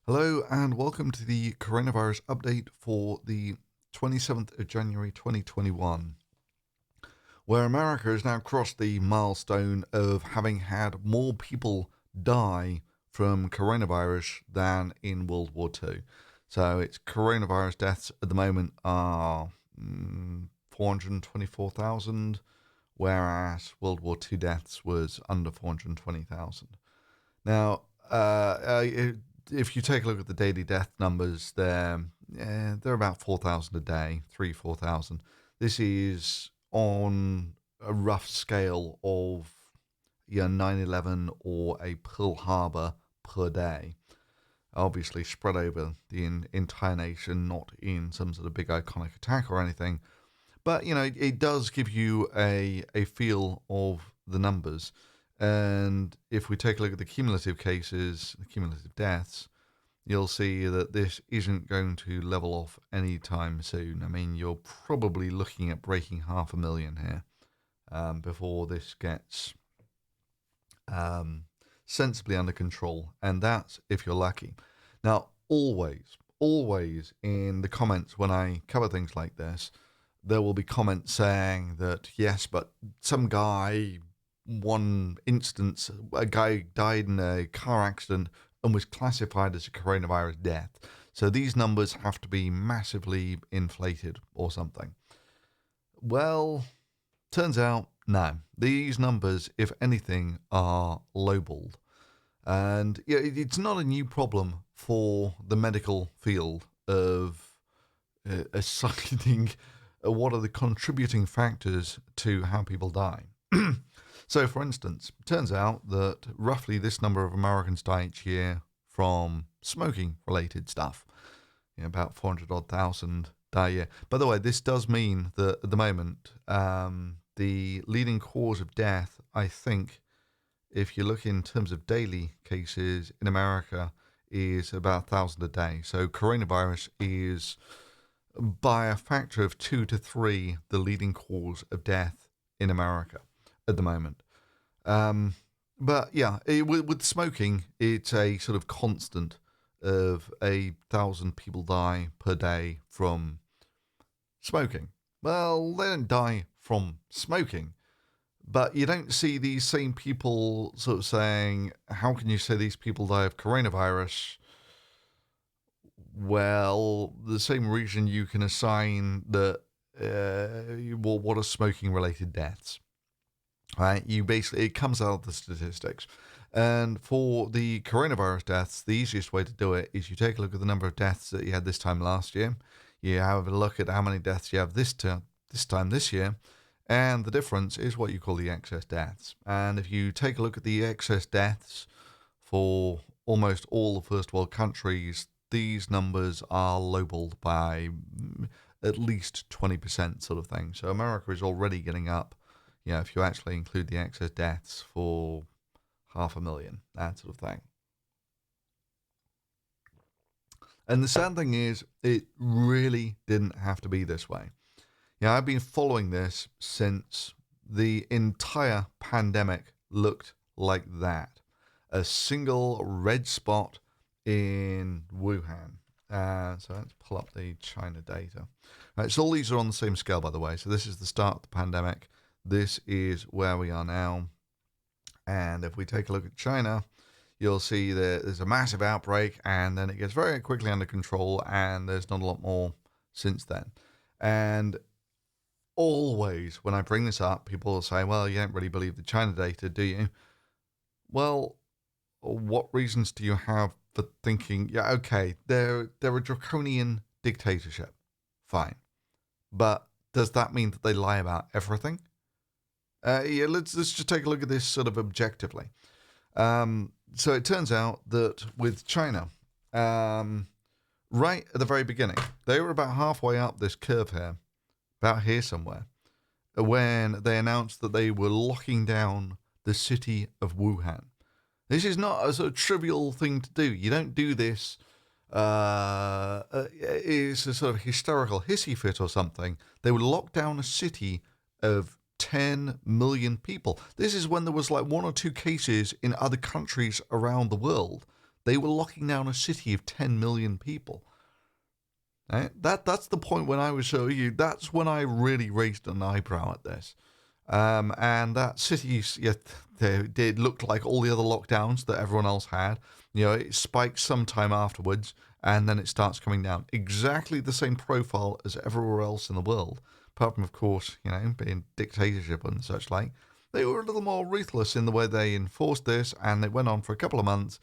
Hello and welcome to the coronavirus update for the 27th of January 2021, where America has now crossed the milestone of having had more people die from coronavirus than in World War II. So its coronavirus deaths at the moment are 424,000, whereas World War II deaths was under 420,000. Now, if you take a look at the daily death numbers, they're about 4,000 a day, 4,000. This is on a rough scale of 9/11 or a Pearl Harbor per day. Obviously spread over the entire nation, not in some sort of big iconic attack or anything. But, it does give you a feel of the numbers. And if we take a look at the cumulative cases, the cumulative deaths, you'll see that this isn't going to level off anytime soon. I mean, you're probably looking at breaking 500,000 here before this gets sensibly under control. And that's if you're lucky. Now, always in the comments when I cover things like this, there will be comments saying that, yes, but some guy, one instance, a guy died in a car accident and was classified as a coronavirus death. So these numbers have to be massively inflated or something. Well, turns out, no. These numbers, if anything, are lowballed. And it's not a new problem for the medical field of assigning what are the contributing factors to how people die. So, for instance, it turns out that roughly this number of Americans die each year from smoking-related stuff. About 400 odd thousand die a year. By the way, this does mean that at the moment, the leading cause of death, I think, if you look in terms of daily cases in America, is about 1,000 a day. So coronavirus is, by a factor of 2 to 3, the leading cause of death in America at the moment. But yeah, with smoking, it's a sort of constant of 1,000 people die per day from smoking. Well, they don't die from smoking, but you don't see these same people sort of saying, how can you say these people die of coronavirus? Well, the same reason you can assign that, what are smoking related deaths? Right, it comes out of the statistics. And for the coronavirus deaths, the easiest way to do it is you take a look at the number of deaths that you had this time last year. You have a look at how many deaths you have this time this year, and the difference is what you call the excess deaths. And if you take a look at the excess deaths for almost all the first world countries, these numbers are lowballed by at least 20% sort of thing. So America is already getting up, if you actually include the excess deaths, for 500,000, that sort of thing. And the sad thing is, it really didn't have to be this way. I've been following this since the entire pandemic looked like that. A single red spot in Wuhan. So let's pull up the China data. Right, so all these are on the same scale, by the way. So this is the start of the pandemic. This is where we are now. And if we take a look at China, you'll see that there's a massive outbreak and then it gets very quickly under control and there's not a lot more since then. And always when I bring this up, people will say, well, you don't really believe the China data, do you? Well, what reasons do you have for thinking, okay, they're a draconian dictatorship. Fine. But does that mean that they lie about everything? Let's just take a look at this sort of objectively. So it turns out that with China, right at the very beginning, they were about halfway up this curve here, about here somewhere, when they announced that they were locking down the city of Wuhan. This is not a sort of trivial thing to do. You don't do this. It's a sort of hysterical hissy fit or something. They would lock down a city of 10 million people. This is when there was like 1 or 2 cases in other countries around the world. They were locking down a city of 10 million people. Right? That's the point when I was showing you. That's when I really raised an eyebrow at this. And that city, yeah, it looked like all the other lockdowns that everyone else had. It spikes sometime afterwards, and then it starts coming down. Exactly the same profile as everywhere else in the world, apart from, of course, being dictatorship and such like. They were a little more ruthless in the way they enforced this, and it went on for a couple of months.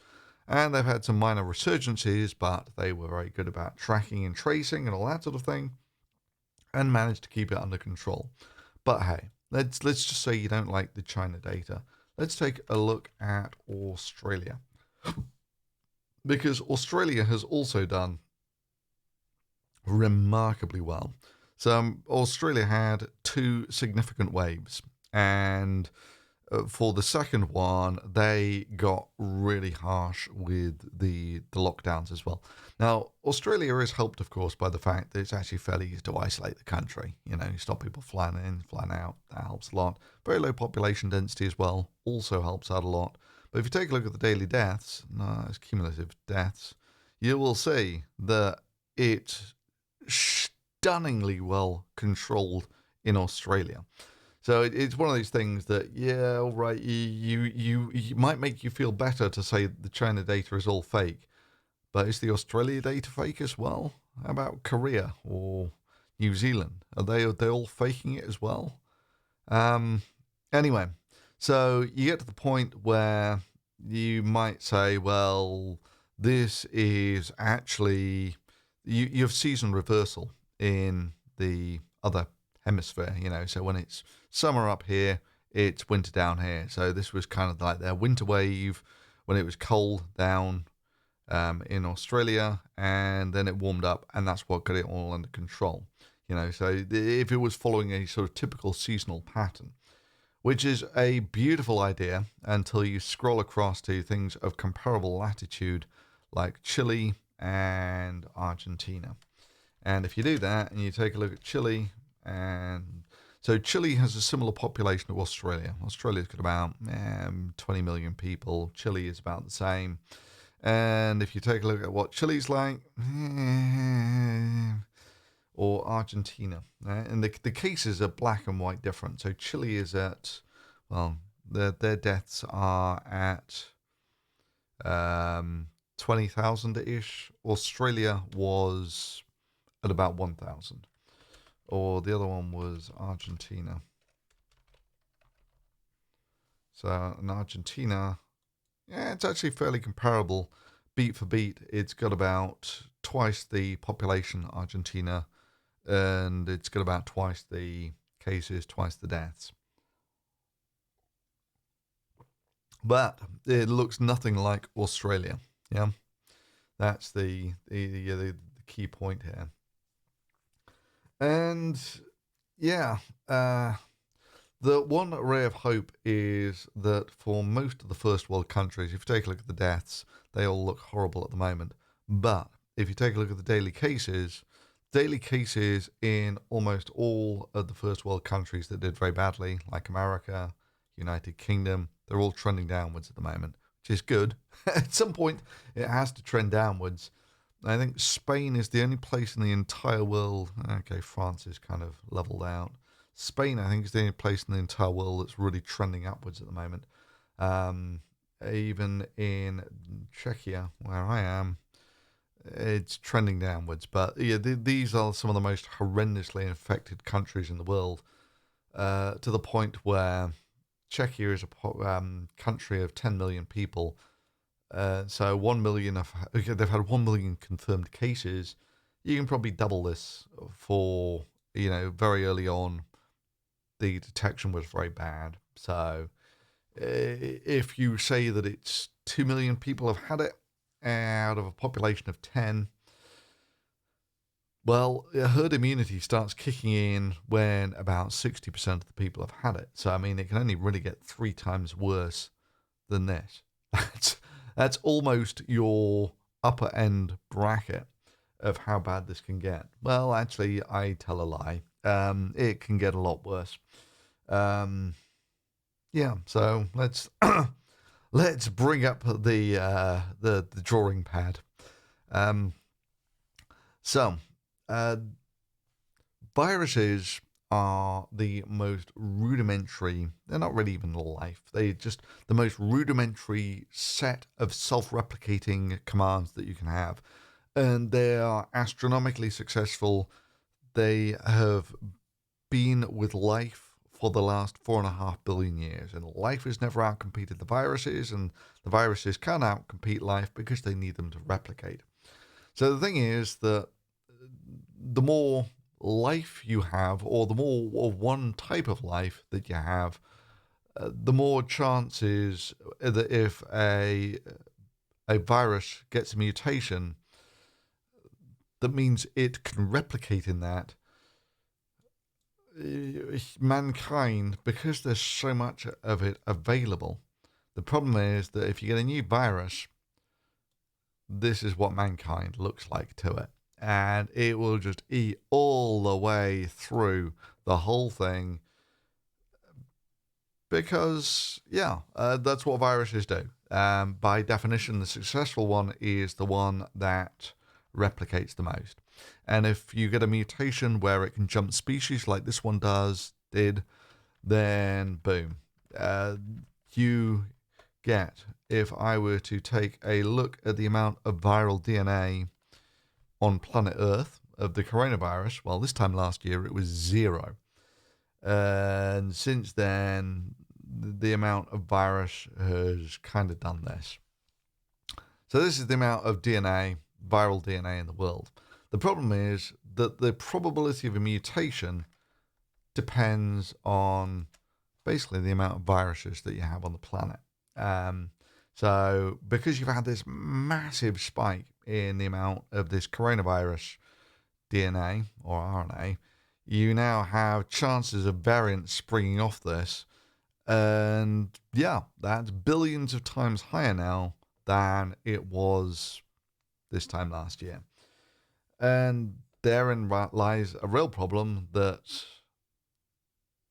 And they've had some minor resurgences, but they were very good about tracking and tracing and all that sort of thing, and managed to keep it under control. But hey, let's just say you don't like the China data. Let's take a look at Australia. Because Australia has also done remarkably well. So Australia had two significant waves, and for the second one, they got really harsh with the lockdowns as well. Now, Australia is helped, of course, by the fact that it's actually fairly easy to isolate the country. Stop people flying in, flying out. That helps a lot. Very low population density as well, also helps out a lot. But if you take a look at the daily deaths, it's cumulative deaths, you will see that it's stunningly well controlled in Australia. So it's one of these things that, yeah, all right, you might make you feel better to say the China data is all fake, but is the Australia data fake as well? How about Korea or New Zealand? Are they all faking it as well? Anyway, so you get to the point where you might say, well, this is actually you have season reversal in the other hemisphere, so when it's summer up here, it's winter down here. So this was kind of like their winter wave when it was cold down in Australia, and then it warmed up, and that's what got it all under control. So if it was following a sort of typical seasonal pattern, which is a beautiful idea until you scroll across to things of comparable latitude like Chile and Argentina. And if you do that and you take a look at Chile, and so Chile has a similar population to Australia. Australia's got about 20 million people. Chile is about the same. And if you take a look at what Chile's like, or Argentina, right? And the cases are black and white different. So Chile is at, well, their deaths are at 20,000-ish. Australia was at about 1,000. Or the other one was Argentina. So in Argentina, yeah, it's actually fairly comparable. Beat for beat, it's got about twice the population, Argentina, and it's got about twice the cases, twice the deaths. But it looks nothing like Australia. Yeah, that's the key point here. And yeah, the one ray of hope is that for most of the first world countries, if you take a look at the deaths, they all look horrible at the moment. But if you take a look at the daily cases in almost all of the first world countries that did very badly, like America, United Kingdom, they're all trending downwards at the moment, which is good. At some point, it has to trend downwards. I think Spain is the only place in the entire world. Okay, France is kind of leveled out. Spain, I think, is the only place in the entire world that's really trending upwards at the moment. Even in Czechia, where I am, it's trending downwards. But yeah, these are some of the most horrendously infected countries in the world, to the point where Czechia is a country of 10 million people. So 1 million they've had 1 million confirmed cases. You can probably double this for, very early on, the detection was very bad. So if you say that it's 2 million people have had it out of a population of 10, well, herd immunity starts kicking in when about 60% of the people have had it. So, I mean, it can only really get 3 times worse than this. That's almost your upper end bracket of how bad this can get. Well, actually, I tell a lie. It can get a lot worse. Yeah, so let's let's bring up the drawing pad. Um, so, uh, viruses are the most rudimentary, they're not really even life, they're just the most rudimentary set of self-replicating commands that you can have. And they are astronomically successful. They have been with life for the last 4.5 billion years, and life has never outcompeted the viruses, and the viruses can outcompete life because they need them to replicate. So the thing is that the more life you have, or the more of one type of life that you have, the more chances that if a virus gets a mutation that means it can replicate in that, mankind, because there's so much of it available, the problem is that if you get a new virus, this is what mankind looks like to it. And it will just eat all the way through the whole thing because, yeah, that's what viruses do. By definition, the successful one is the one that replicates the most. And if you get a mutation where it can jump species like this one did, then boom. You get, if I were to take a look at the amount of viral DNA on planet Earth of the coronavirus, well, this time last year it was 0. And since then, the amount of virus has kind of done this. So this is the amount of DNA, viral DNA in the world. The problem is that the probability of a mutation depends on basically the amount of viruses that you have on the planet. So because you've had this massive spike in the amount of this coronavirus DNA or RNA, you now have chances of variants springing off this. And yeah, that's billions of times higher now than it was this time last year. And therein lies a real problem that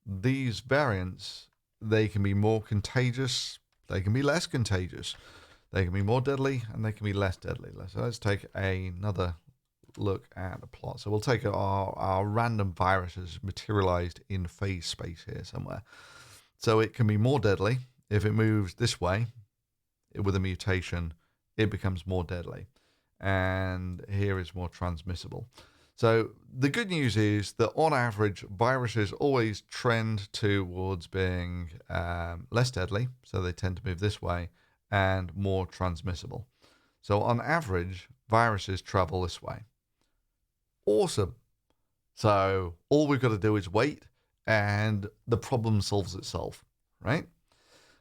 these variants, they can be more contagious, they can be less contagious, they can be more deadly, and they can be less deadly. So let's take another look at the plot. So we'll take our random viruses materialized in phase space here somewhere. So it can be more deadly. If it moves this way with a mutation, it becomes more deadly. And here is more transmissible. So the good news is that on average, viruses always trend towards being less deadly. So they tend to move this way and more transmissible. So on average, viruses travel this way. Awesome. So all we've got to do is wait and the problem solves itself, right?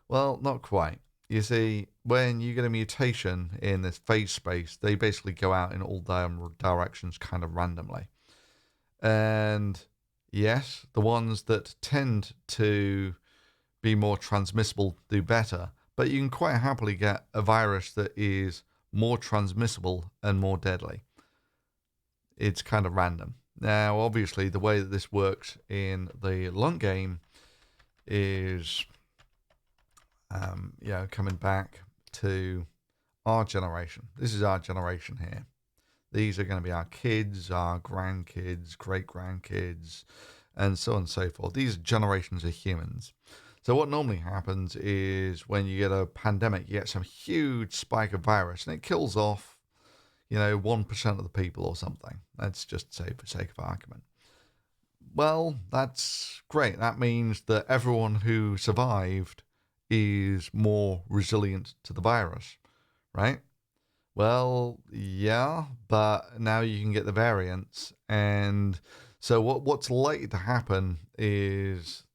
Well, not quite. You see, when you get a mutation in this phase space, they basically go out in all directions kind of randomly. And yes, the ones that tend to be more transmissible do better, but you can quite happily get a virus that is more transmissible and more deadly. It's kind of random. Now, obviously, the way that this works in the long game is, coming back to our generation. This is our generation here. These are going to be our kids, our grandkids, great-grandkids, and so on and so forth. These are generations of humans. So what normally happens is when you get a pandemic, you get some huge spike of virus, and it kills off 1% of the people or something. Let's just say for sake of argument. Well, that's great. That means that everyone who survived is more resilient to the virus, right? Well, yeah, but now you can get the variants. And so what's likely to happen is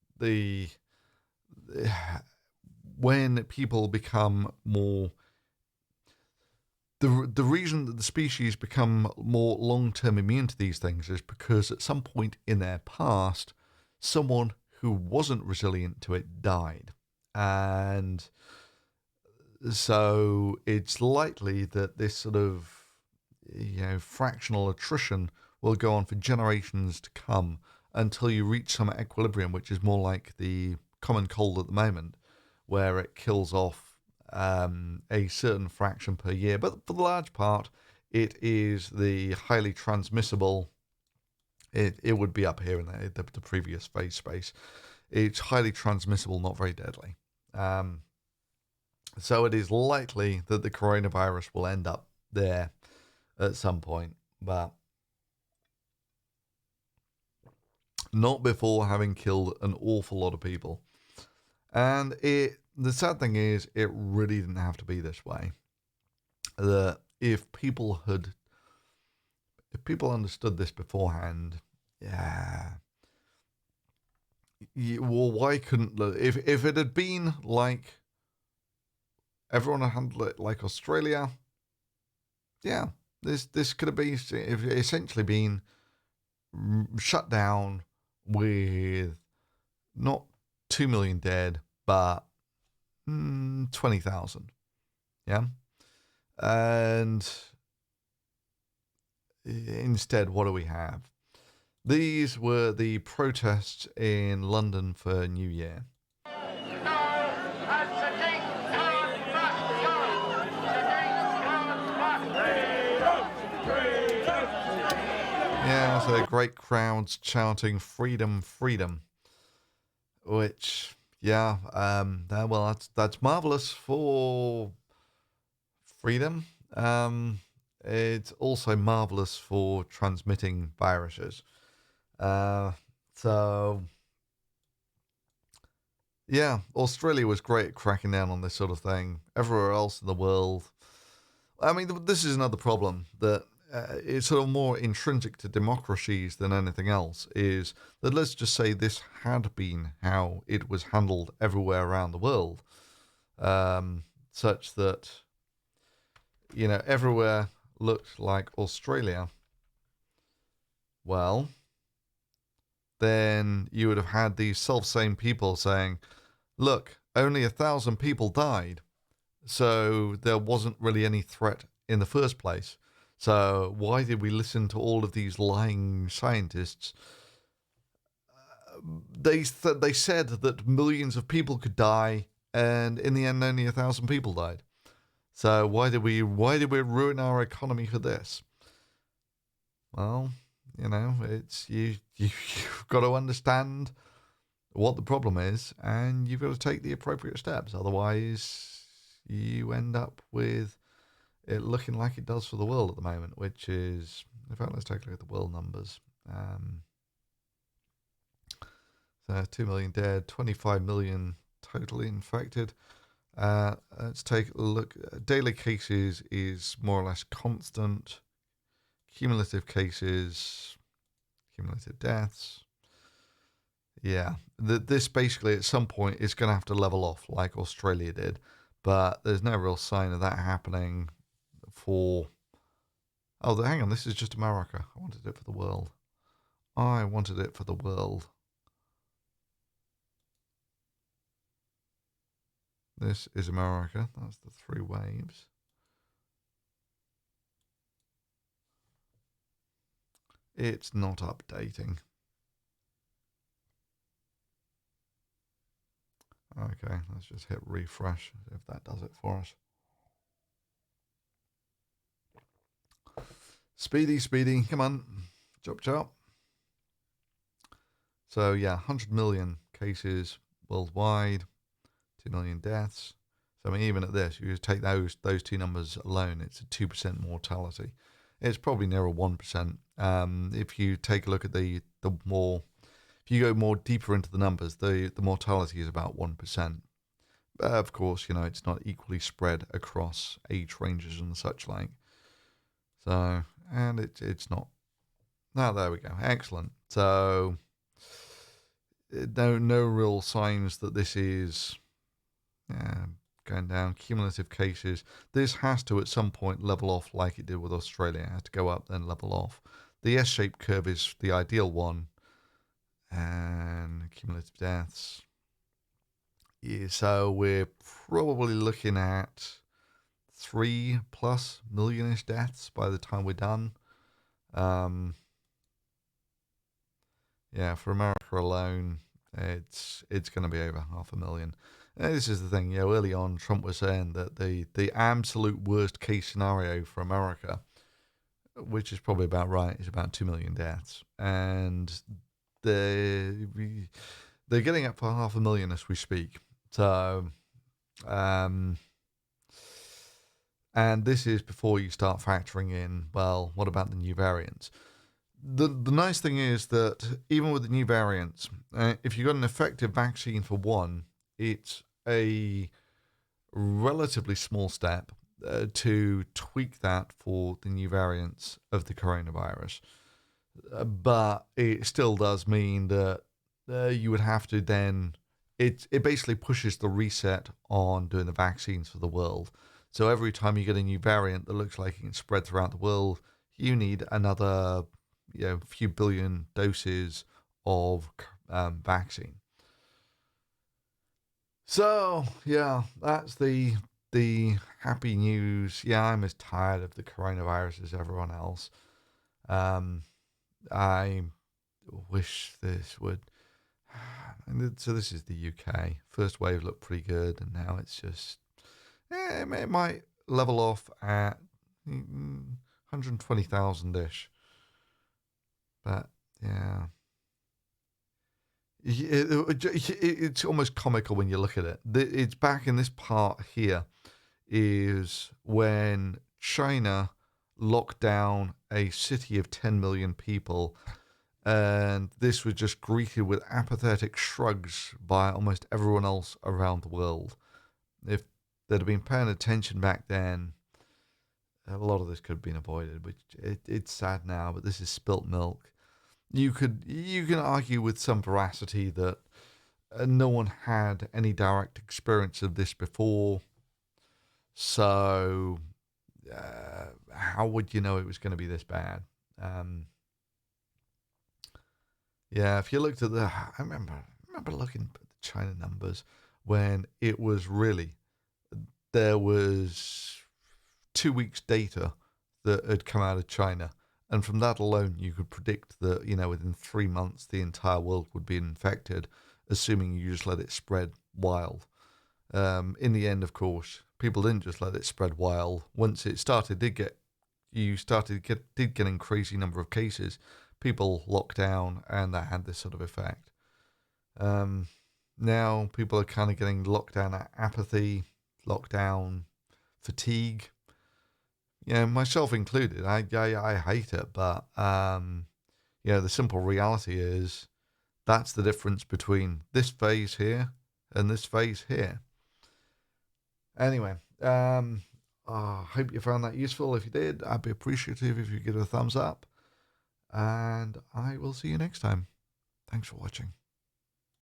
when people become more, the reason that the species become more long-term immune to these things is because at some point in their past, someone who wasn't resilient to it died. And so it's likely that this sort of fractional attrition will go on for generations to come until you reach some equilibrium, which is more like the common cold at the moment, where it kills off a certain fraction per year, but for the large part, it is the highly transmissible. It would be up here in the previous phase space. It's highly transmissible, not very deadly. So it is likely that the coronavirus will end up there at some point, but not before having killed an awful lot of people. And the sad thing is, it really didn't have to be this way. That if people understood this beforehand, yeah. Well, why couldn't if it had been like everyone had handled it like Australia? Yeah, this could have been essentially been shut down with not 2 million dead, but 20,000. Yeah, and instead, what do we have? These were the protests in London for New Year. Yeah, so great crowds chanting "freedom, freedom," which, yeah, well, that's marvelous for freedom. It's also marvelous for transmitting viruses. So yeah, Australia was great at cracking down on this sort of thing. Everywhere else in the world, I mean, this is another problem that it's sort of more intrinsic to democracies than anything else. Is that, let's just say this had been how it was handled everywhere around the world, such that everywhere looked like Australia. Well, then you would have had these self-same people saying, look, only 1,000 people died, so there wasn't really any threat in the first place. So why did we listen to all of these lying scientists? They said that millions of people could die, and in the end, only 1,000 people died. So why did we ruin our economy for this? Well, it's you've got to understand what the problem is, and you've got to take the appropriate steps. Otherwise, you end up with it looking like it does for the world at the moment, which is, in fact, let's take a look at the world numbers. So 2 million dead, 25 million totally infected. Let's take a look. Daily cases is more or less constant. Cumulative cases, cumulative deaths. Yeah, this basically at some point is going to have to level off like Australia did, but there's no real sign of that happening for... Oh, hang on, this is just America. I wanted it for the world. I wanted it for the world. This is America. That's the 3 waves. It's not updating. Okay, let's just hit refresh if that does it for us. Speedy, come on. Chop. So yeah, 100 million cases worldwide, 2 million deaths. So I mean, even at this, you just take those 2 numbers alone, it's a 2% mortality. It's probably nearer 1%. If you take a look at if you go more deeper into the numbers, the mortality is about 1%. Of course, it's not equally spread across age ranges and such like. So, and it's not. Now, there we go. Excellent. So, no real signs that this is going down. Cumulative cases. This has to, at some point, level off like it did with Australia. It has to go up, then level off. The S-shaped curve is the ideal one. And cumulative deaths. Yeah, so we're probably looking at 3+ millionish deaths by the time we're done. Yeah, for America alone, it's going to be over 500,000. This is the thing, early on, Trump was saying that the absolute worst case scenario for America, which is probably about right, is about 2 million deaths. And they, they're getting up for 500,000 as we speak. So, um, and this is before you start factoring in, well, what about the new variants? The nice thing is that even with the new variants, if you've got an effective vaccine for one, it's a relatively small step to tweak that for the new variants of the coronavirus. But it still does mean that you would have to then. It basically pushes the reset on doing the vaccines for the world. So every time you get a new variant that looks like it can spread throughout the world, you need another few billion doses of vaccine. So yeah, that's the happy news. Yeah, I'm as tired of the coronavirus as everyone else. Um, I wish this would. So this is the UK. First wave looked pretty good, and now it's just. It might level off at 120,000 ish, but yeah. It's almost comical when you look at it. It's back in this part here is when China locked down a city of 10 million people, and this was just greeted with apathetic shrugs by almost everyone else around the world. If they'd have been paying attention back then, a lot of this could have been avoided, which it's sad now, but this is spilt milk. You can argue with some veracity that no one had any direct experience of this before, so how would you know it was going to be this bad? Um, yeah, if you looked at I remember looking at the China numbers when it was really there was 2 weeks data that had come out of China. And from that alone, you could predict that, within 3 months, the entire world would be infected, assuming you just let it spread wild. In the end, of course, people didn't just let it spread wild. Once it started, did getting crazy number of cases. People locked down, and that had this sort of effect. Um, Now people are kind of getting lockdown apathy, lockdown fatigue. Yeah, myself included. I hate it, but the simple reality is that's the difference between this phase here and this phase here. Anyway, I hope you found that useful. If you did, I'd be appreciative if you give it a thumbs up, and I will see you next time. Thanks for watching.